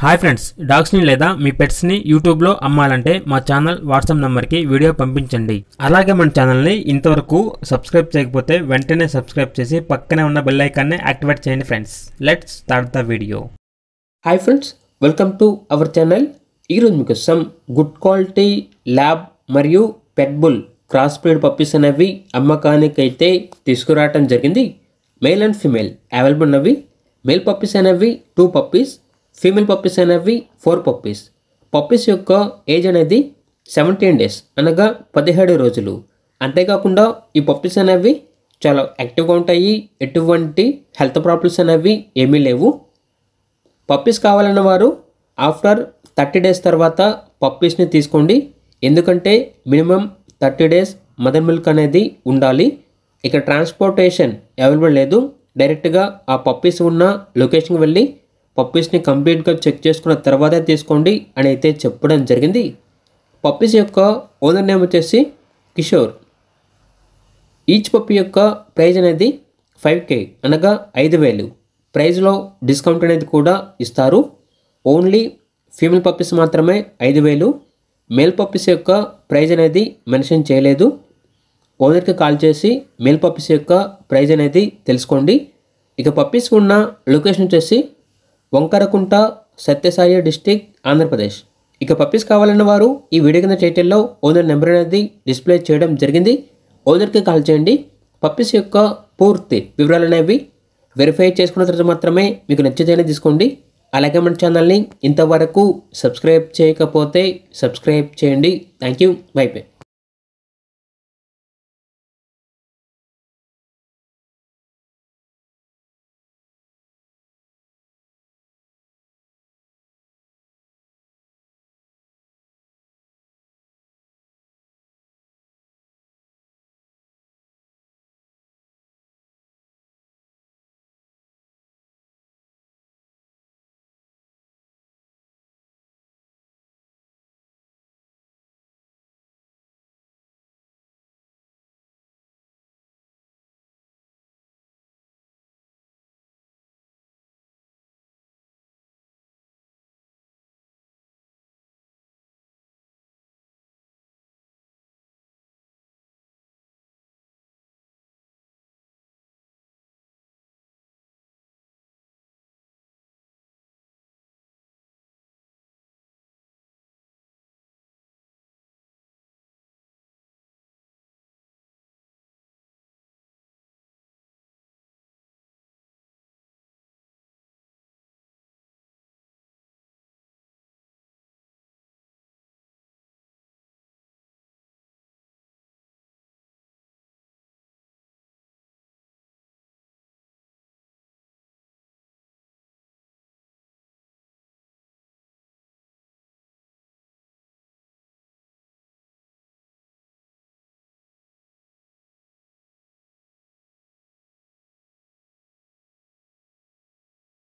Hi friends, డాగ్స్ని లేదా మీ పెట్స్ని యూట్యూబ్లో అమ్మాలంటే మా ఛానల్ వాట్సాప్ నెంబర్కి వీడియో పంపించండి. అలాగే మన ఛానల్ని ఇంతవరకు సబ్స్క్రైబ్ చేయకపోతే వెంటనే సబ్స్క్రైబ్ చేసి పక్కనే ఉన్న బెల్ ఐకాన్ని యాక్టివేట్ చేయండి friends. Let's start the video. Hi friends, welcome to our channel. ఈరోజు మీకు సమ్ గుడ్ క్వాలిటీ ల్యాబ్ మరియు పెట్ బుల్ క్రాస్ బ్రీడ్ పప్పీస్ అనేవి అమ్మకానికి అయితే తీసుకురావటం జరిగింది. మేల్ అండ్ ఫీమేల్ అవైలబుల్ ఉన్నవి. మేల్ పప్పీస్ అనేవి 2 పప్పీస్, ఫీమేల్ పప్పీస్ అనేవి 4 పప్పీస్. పప్పీస్ యొక్క ఏజ్ అనేది 17 డేస్ అనగా 17 రోజులు. అంతేకాకుండా ఈ పప్పీస్ అనేవి చాలా యాక్టివ్గా ఉంటాయి. ఎటువంటి హెల్త్ ప్రాబ్లమ్స్ అనేవి ఏమీ లేవు. పప్పీస్ కావాలన్న వారు ఆఫ్టర్ 30 డేస్ తర్వాత పప్పీస్ని తీసుకోండి. ఎందుకంటే మినిమం 30 డేస్ మదర్ మిల్క్ అనేది ఉండాలి. ఇక ట్రాన్స్పోర్టేషన్ అవైలబుల్ లేదు. డైరెక్ట్గా ఆ పప్పీస్ ఉన్న లొకేషన్కి వెళ్ళి పప్పీస్ని కంప్లీట్గా చెక్ చేసుకున్న తర్వాతే తీసుకోండి అని అయితే చెప్పడం జరిగింది. పప్పీస్ యొక్క ఓనర్ నేమ్ వచ్చేసి కిషోర్. ఈచ్ పప్పీ యొక్క ప్రైజ్ అనేది 5K అనగా 5,000. ప్రైజ్లో డిస్కౌంట్ అనేది కూడా ఇస్తారు. ఓన్లీ ఫీమేల్ పప్పీస్ మాత్రమే 5,000. మేల్ పప్పీస్ యొక్క ప్రైజ్ అనేది మెన్షన్ చేయలేదు. ఓనర్కి కాల్ చేసి మేల్ పప్పీస్ యొక్క ప్రైజ్ అనేది తెలుసుకోండి. ఇక పప్పీస్ ఉన్న లొకేషన్ వచ్చేసి వంకరకుంట, సత్యసాయి డిస్టిక్, ఆంధ్రప్రదేశ్. ఇక పప్పీస్ కావాలన్న వారు ఈ వీడియో కింద టైటిల్లో ఓనర్ నెంబర్ అనేది డిస్ప్లే చేయడం జరిగింది. ఓనర్కి కాల్ చేయండి. పప్పీస్ యొక్క పూర్తి వివరాలు అనేవి వెరిఫై చేసుకున్న తర్వాత మాత్రమే మీకు నచ్చితేనే తీసుకోండి. అలాగే మన ఛానల్ని ఇంతవరకు సబ్స్క్రైబ్ చేయకపోతే సబ్స్క్రైబ్ చేయండి. Thank you. By by.